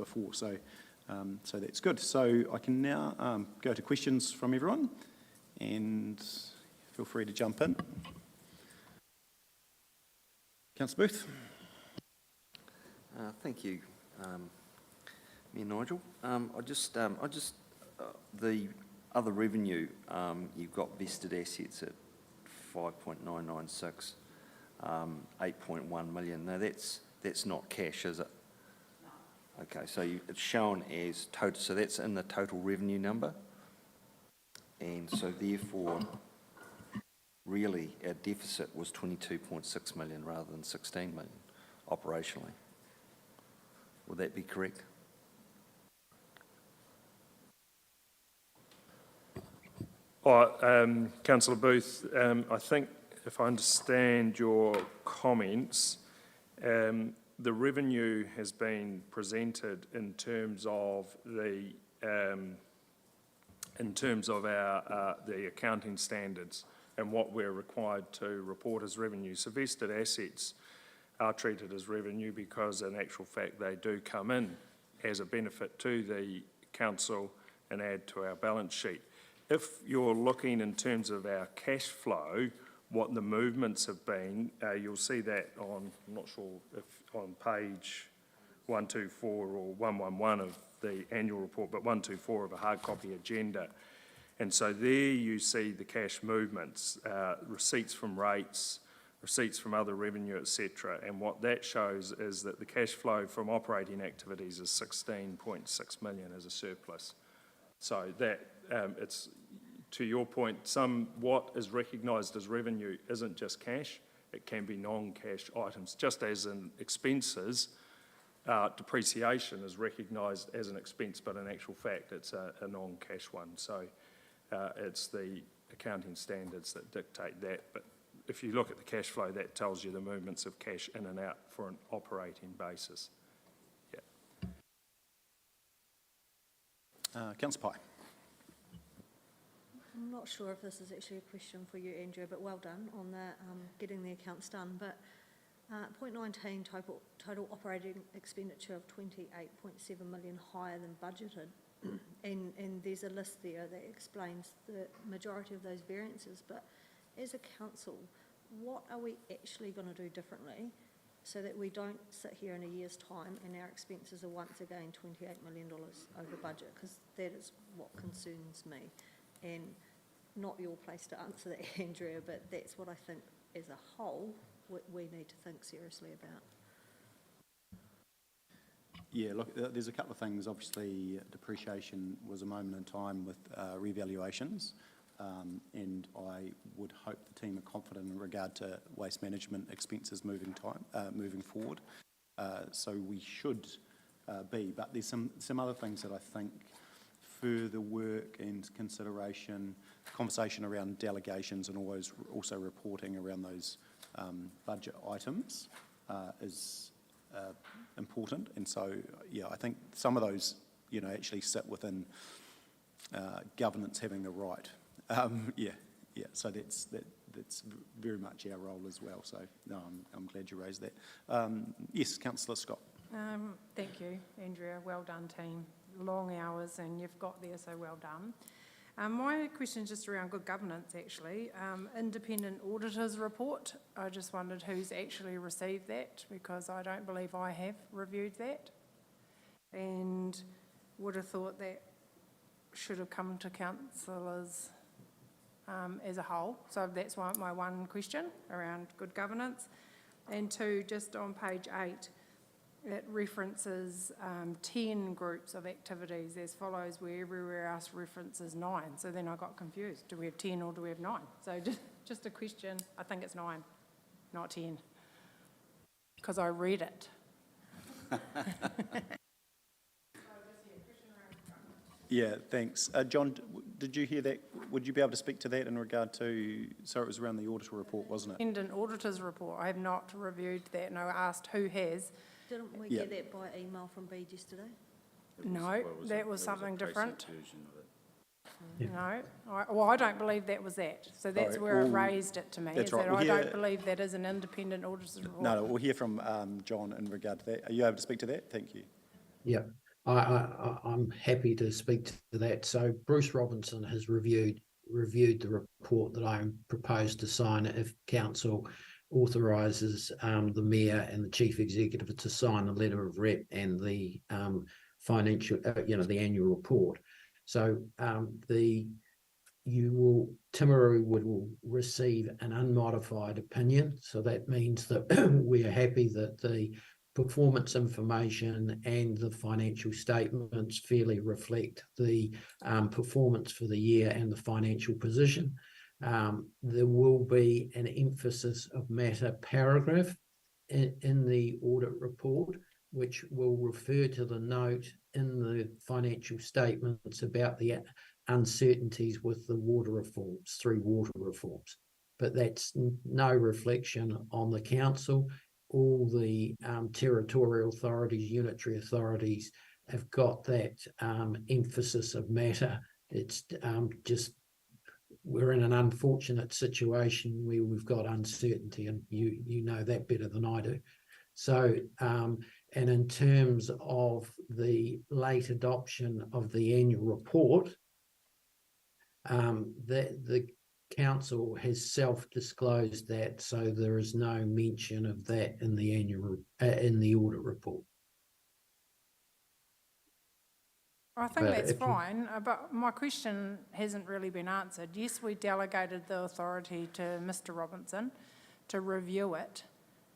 before. So that's good. So I can now go to questions from everyone, and feel free to jump in. Councillor Booth. Thank you, Mayor Nigel. The other revenue, you've got vested assets at 5.996, 8.1 million. Now that's not cash, is it? No. Okay, so it's shown as total, so that's in the total revenue number, and so therefore, really, our deficit was 22.6 million rather than 16 million operationally. Would that be correct? Councillor Booth, I think if I understand your comments, the revenue has been presented in terms of the the accounting standards and what we're required to report as revenue. So vested assets are treated as revenue because in actual fact they do come in as a benefit to the council and add to our balance sheet. If you're looking in terms of our cash flow, what the movements have been, you'll see that on, I'm not sure if on page 124 or 111 of the annual report, but 124 of a hard copy agenda. And so there you see the cash movements, receipts from rates, receipts from other revenue, etc. And what that shows is that the cash flow from operating activities is 16.6 million as a surplus. So that, it's, to your point, what is recognised as revenue isn't just cash, it can be non-cash items. Just as in expenses, depreciation is recognised as an expense, but in actual fact it's a non-cash one. So it's the accounting standards that dictate that. But if you look at the cash flow, that tells you the movements of cash in and out for an operating basis. Yeah. Councillor Pye. I'm not sure if this is actually a question for you, Andrea, but well done on the getting the accounts done. But point 19, total operating expenditure of 28.7 million higher than budgeted. and there's a list there that explains the majority of those variances. But as a council, what are we actually going to do differently so that we don't sit here in a year's time and our expenses are once again $28 million over budget? Because that is what concerns me. And not your place to answer that, Andrea, but that's what I think as a whole we need to think seriously about. Yeah, look, there's a couple of things. Obviously, depreciation was a moment in time with revaluations, and I would hope the team are confident in regard to waste management expenses moving forward. So we should be, but there's some other things that I think further work and consideration, conversation around delegations and always also reporting around those budget items is important. And so, yeah, I think some of those, actually sit within governance having the right. So that's very much our role as well. So no, I'm glad you raised that. Yes, Councillor Scott. Thank you, Andrea. Well done, team. Long hours and you've got there, so well done. My question is just around good governance, actually. Independent auditors report. I just wondered who's actually received that, because I don't believe I have reviewed that, and would have thought that should have come to councillors as a whole. So that's my one question around good governance. And two, just on page 8, it references 10 groups of activities as follows, where everywhere else references 9. So then I got confused. Do we have 10 or do we have 9? So just a question. I think it's 9, not 10, because I read it. Yeah, thanks. John, did you hear that? Would you be able to speak to that in regard to, so it was around the auditor report, wasn't it? Independent auditor's report. I have not reviewed that, and I asked who has. Didn't we get that by email from Bede yesterday? No, that was something different. No, I don't believe that was that. So that's where it raised it to me. That's is right. that I don't believe that is an independent auditor's report. No, we'll hear from John in regard to that. Are you able to speak to that? Thank you. Yeah. I'm happy to speak to that. So Bruce Robinson has reviewed the report that I propose to sign if council authorises the mayor and the chief executive to sign the letter of rep and the financial, the annual report. So Timaru will receive an unmodified opinion. So that means that we are happy that the performance information and the financial statements fairly reflect the performance for the year and the financial position. There will be an emphasis of matter paragraph in the audit report, which will refer to the note in the financial statements about the uncertainties with the water reforms, 3 water reforms. But that's no reflection on the council. All the territorial authorities, unitary authorities have got that emphasis of matter. It's just we're in an unfortunate situation where we've got uncertainty, and you know that better than I do. So, and in terms of the late adoption of the annual report, the council has self-disclosed that, so there is no mention of that in the annual in the audit report. I think But that's if you- fine, but my question hasn't really been answered. Yes, we delegated the authority to Mr. Robinson to review it,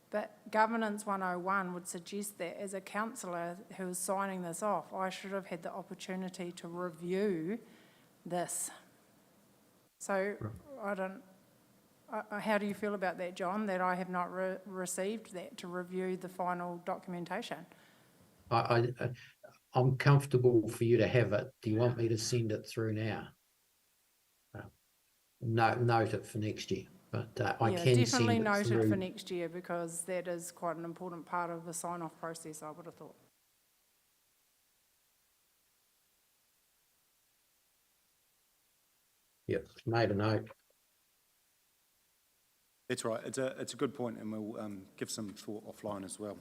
but Governance 101 would suggest that as a councillor who is signing this off, I should have had the opportunity to review this. So how do you feel about that, John, that I have not received that to review the final documentation? I'm comfortable for you to have it. Do you want me to send it through now? Note it for next year, but I can definitely send it noted through. for next year, because that is quite an important part of the sign-off process, I would have thought. Yep, made a note. That's right. It's a good point, and we'll give some thought offline as well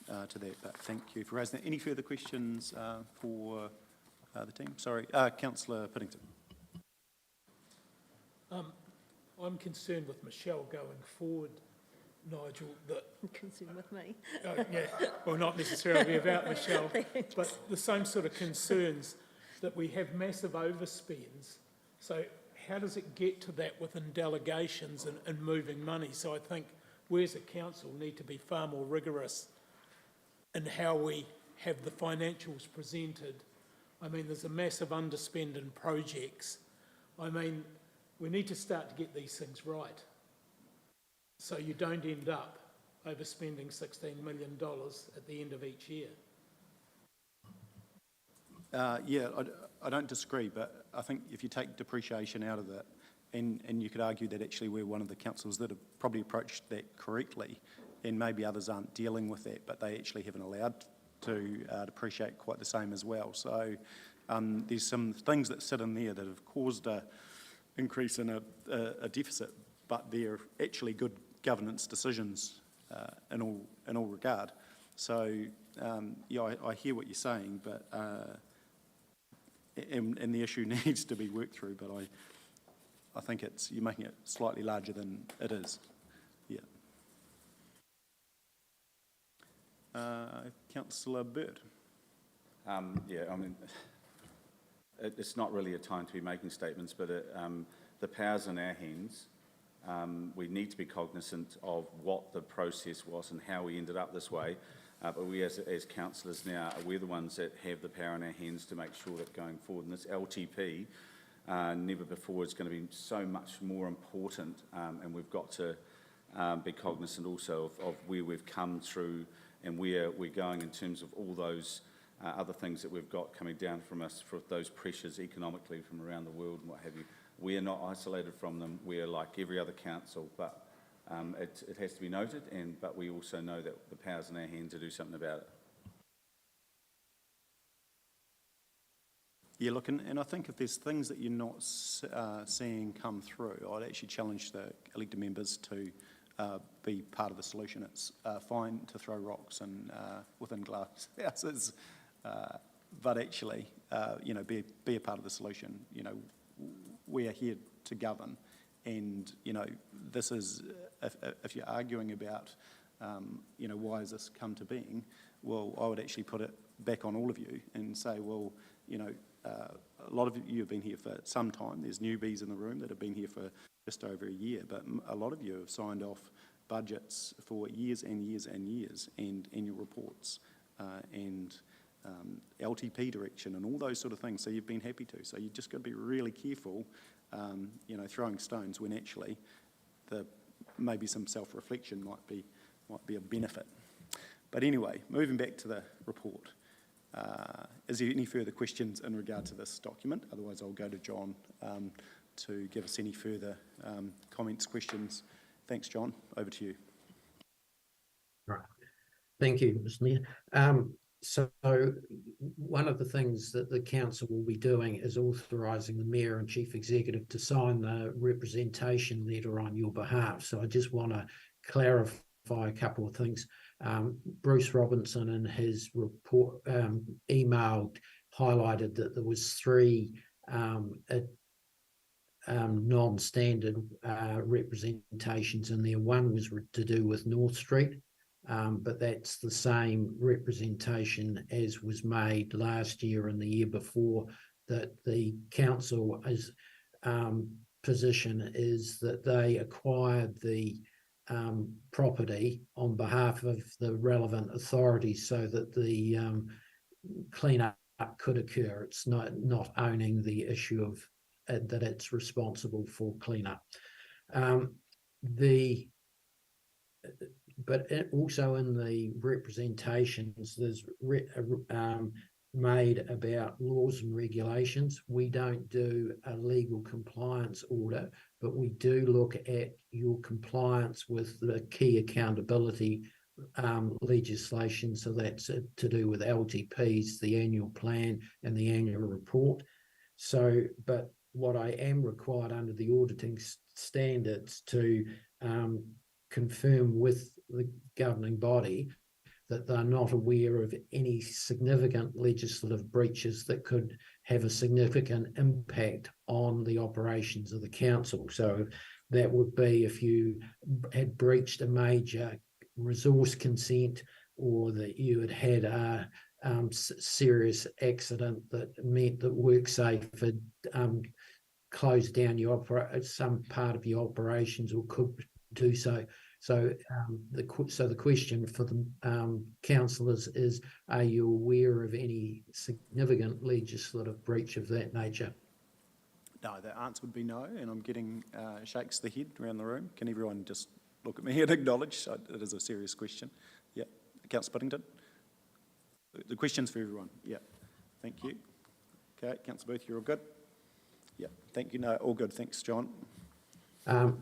to that. But thank you for raising that. Any further questions for the team? Sorry, Councillor Piddington. I'm concerned with Michelle going forward, Nigel, that... Concerned with me. Yeah, well, not necessarily about Michelle, but the same sort of concerns that we have massive overspends. So how does it get to that within delegations and moving money? So I think we as a council need to be far more rigorous in how we have the financials presented. I mean, there's a massive underspend in projects. I mean, we need to start to get these things right, so you don't end up overspending $16 million at the end of each year. Yeah, I don't disagree, but I think if you take depreciation out of that, and you could argue that actually we're one of the councils that have probably approached that correctly, and maybe others aren't dealing with that, but they actually haven't allowed to depreciate quite the same as well. So there's some things that sit in there that have caused a increase in a deficit, but they're actually good governance decisions in all regard. So yeah, I hear what you're saying, but and the issue needs to be worked through. But I think you're making it slightly larger than it is. Yeah. Councillor Bird. Yeah, I mean, it's not really a time to be making statements, but the power's in our hands. We need to be cognizant of what the process was and how we ended up this way. But we as councillors now, we're the ones that have the power in our hands to make sure that going forward, and this LTP, never before is going to be so much more important, and we've got to be cognizant also of where we've come through and where we're going in terms of all those other things that we've got coming down from us, for those pressures economically from around the world and what have you. We are not isolated from them. We are like every other council, but it has to be noted, but we also know that the power's in our hands to do something about it. Yeah, look, and I think if there's things that you're not seeing come through, I'd actually challenge the elected members to be part of the solution. It's fine to throw rocks and within glass houses, but actually, be a part of the solution. We are here to govern, and, this is, if you're arguing about, why has this come to being, well, I would actually put it back on all of you and say, well, a lot of you have been here for some time. There's newbies in the room that have been here for just over a year, but a lot of you have signed off budgets for years and years and years, and annual reports, and LTP direction and all those sort of things. So you've been happy to. So you just got to be really careful, throwing stones when actually maybe some self-reflection might be a benefit. But anyway, moving back to the report. Is there any further questions in regard to this document? Otherwise, I'll go to John to give us any further comments, questions. Thanks, John. Over to you. Right. Thank you, Mr. Mayor. So one of the things that the council will be doing is authorising the Mayor and Chief Executive to sign the representation letter on your behalf. So I just want to clarify a couple of things. Bruce Robinson in his report emailed highlighted that there was 3 non-standard representations in there. One was to do with North Street, but that's the same representation as was made last year and the year before, that the council is position is that they acquired the property on behalf of the relevant authorities so that the clean-up could occur. It's not owning the issue of that it's responsible for clean-up. But also in the representations, there's made about laws and regulations. We don't do a legal compliance audit, but we do look at your compliance with the key accountability legislation. So that's to do with LTPs, the annual plan and the annual report. So, but what I am required under the auditing standards to confirm with the governing body that they're not aware of any significant legislative breaches that could have a significant impact on the operations of the council. So that would be if you had breached a major resource consent, or that you had a serious accident that meant that WorkSafe had closed down some part of your operations, or could do so. So the question for the councillors is, are you aware of any significant legislative breach of that nature? No, the answer would be no, and I'm getting shakes of the head around the room. Can everyone just look at me and acknowledge? So it is a serious question. Yeah, Councillor Puddington. The question's for everyone. Yeah, thank you. Okay, Councillor Booth, you're all good? Yeah, thank you. No, all good. Thanks, John.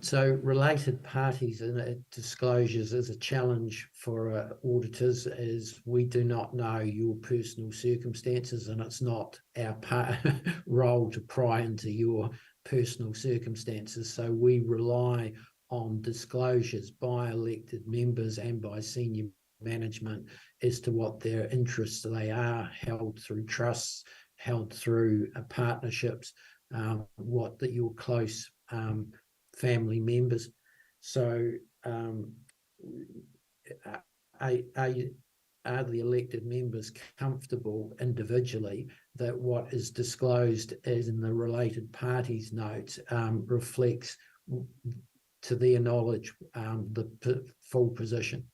So related parties and disclosures is a challenge for auditors, as we do not know your personal circumstances, and it's not our role to pry into your personal circumstances. So we rely on disclosures by elected members and by senior management as to what their interests they are, held through trusts, held through partnerships, what that your close family members. So are the elected members comfortable individually that what is disclosed as in the related parties notes reflects, to their knowledge, the full position?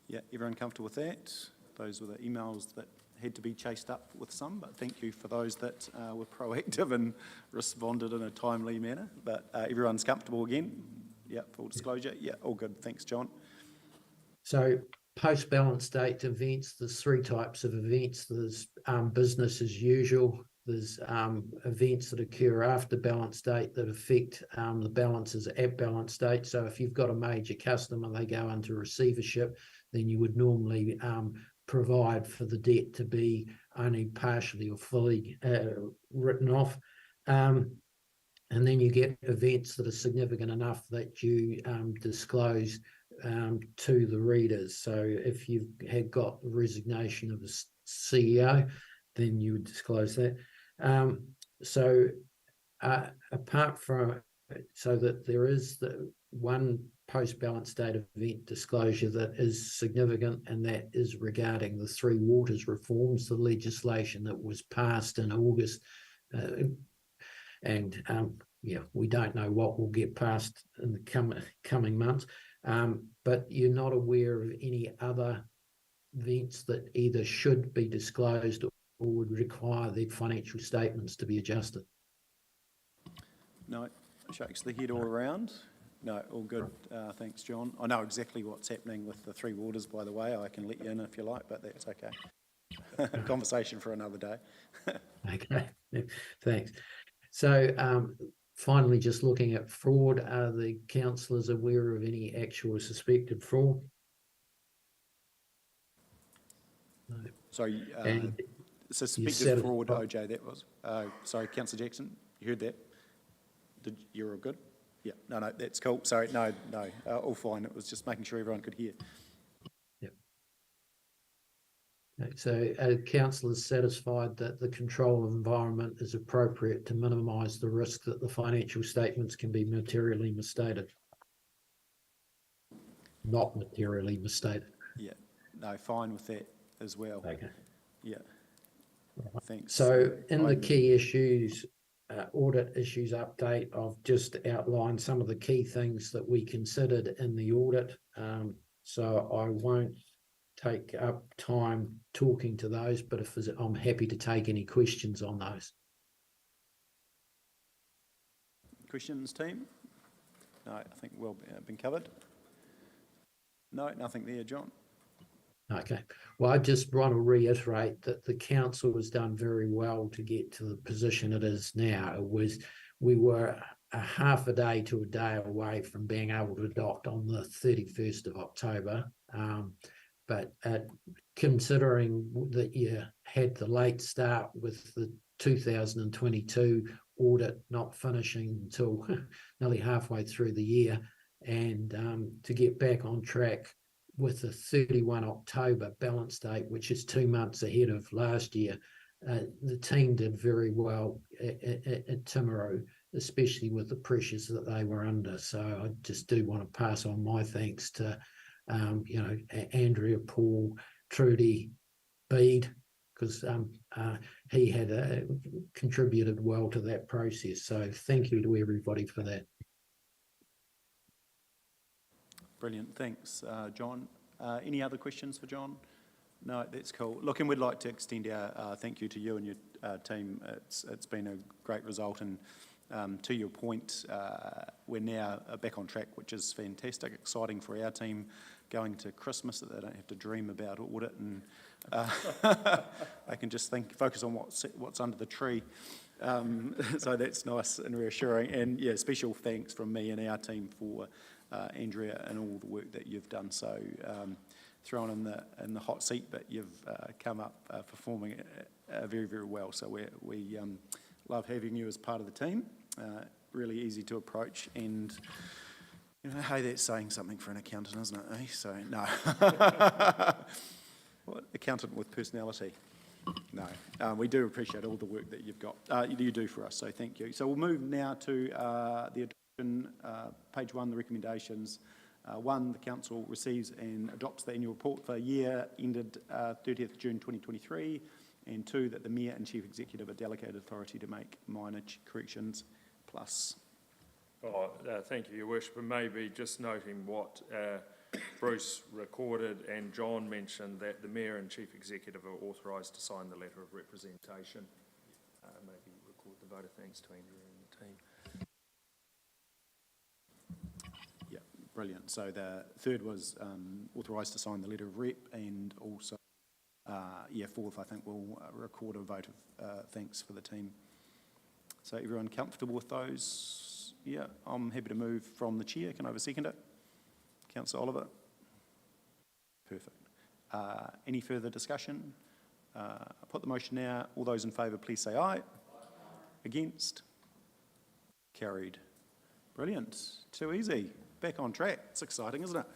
Yeah, everyone comfortable with that? Those were the emails that had to be chased up with some, but thank you for those that were proactive and responded in a timely manner. But everyone's comfortable again? Yeah, full disclosure? Yeah, all good. Thanks, John. So post-balance date events, there's 3 types of events. There's business as usual. There's events that occur after balance date that affect the balances at balance date. So if you've got a major customer, they go into receivership, then you would normally provide for the debt to be only partially or fully written off. And then you get events that are significant enough that you disclose to the readers. So if you've had got the resignation of a CEO, then you would disclose that. Apart from, so that there is the one post-balance date event disclosure that is significant, and that is regarding the Three Waters reforms, the legislation that was passed in August. We don't know what will get passed in the coming months, but you're not aware of any other events that either should be disclosed or would require the financial statements to be adjusted? No, shakes the head all around. No, all good. Thanks, John. I know exactly what's happening with the Three Waters, by the way. I can let you in if you like, but that's okay. Conversation for another day. Okay, thanks. So finally, just looking at fraud, are the councillors aware of any actual or suspected fraud? No. Sorry, And suspected said- fraud, OJ, that was. Sorry, Councillor Jackson, you heard that? You're all good? Yeah, no, that's cool. Sorry, no, all fine. It was just making sure everyone could hear. Yep. Okay, so are councillors satisfied that the control environment is appropriate to minimise the risk that the financial statements can be materially misstated? Not materially misstated. Yeah, no, fine with that as well. Okay. Yeah. Thanks. So in the key issues, audit issues update, I've just outlined some of the key things that we considered in the audit. So I won't take up time talking to those, but I'm happy to take any questions on those. Questions, team? No, I think well been covered. No, nothing there, John. Okay. Well, I just want to reiterate that the council has done very well to get to the position it is now. We were a half a day to a day away from being able to adopt on the 31st of October. But considering that you had the late start with the 2022 audit not finishing until nearly halfway through the year, and to get back on track with the 31 October balance date, which is 2 months ahead of last year, the team did very well at Timaru, especially with the pressures that they were under. So I just do want to pass on my thanks to, Andrea, Paul, Trudy, Bede, because he had contributed well to that process. So thank you to everybody for that. Brilliant, thanks, John. Any other questions for John? No, that's cool. Look, and we'd like to extend our thank you to you and your team. It's been a great result, and to your point, we're now back on track, which is fantastic, exciting for our team going to Christmas, that they don't have to dream about audit, and they can just focus on what's under the tree. So that's nice and reassuring. And yeah, special thanks from me and our team for Andrea and all the work that you've done. So thrown in the hot seat, but you've come up performing very, very well. So we love having you as part of the team. Really easy to approach, and hey, that's saying something for an accountant, isn't it? Eh? So no, what, accountant with personality. No, we do appreciate all the work that you've got. You do for us. So thank you. So we'll move now to the adoption. Page 1, the recommendations. 1, the council receives and adopts the annual report for year ended 30th June 2023, and 2, that the Mayor and Chief Executive are delegated authority to make minor corrections plus. Thank you, Your Worship, and maybe just noting what Bruce recorded and John mentioned, that the Mayor and Chief Executive are authorised to sign the letter of representation. Maybe record the vote of thanks to Andrea and the team. Brilliant. So the third was authorised to sign the letter of rep, and also, fourth, I think we'll record a vote of thanks for the team. So everyone comfortable with those? Yeah, I'm happy to move from the chair. Can I have a seconder? Councillor Oliver. Perfect. Any further discussion? I'll put the motion now. All those in favour, please say aye. Aye. Against? Carried. Brilliant. Too easy. Back on track. It's exciting, isn't it?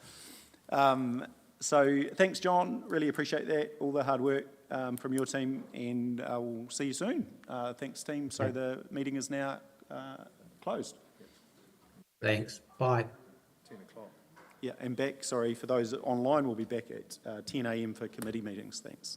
So thanks, John. Really appreciate that, all the hard work from your team, and we'll see you soon. Thanks, team. So the meeting is now closed. Thanks. Bye. 10 o'clock. Yeah, and back, sorry, for those online, we'll be back at 10 a.m. for committee meetings. Thanks.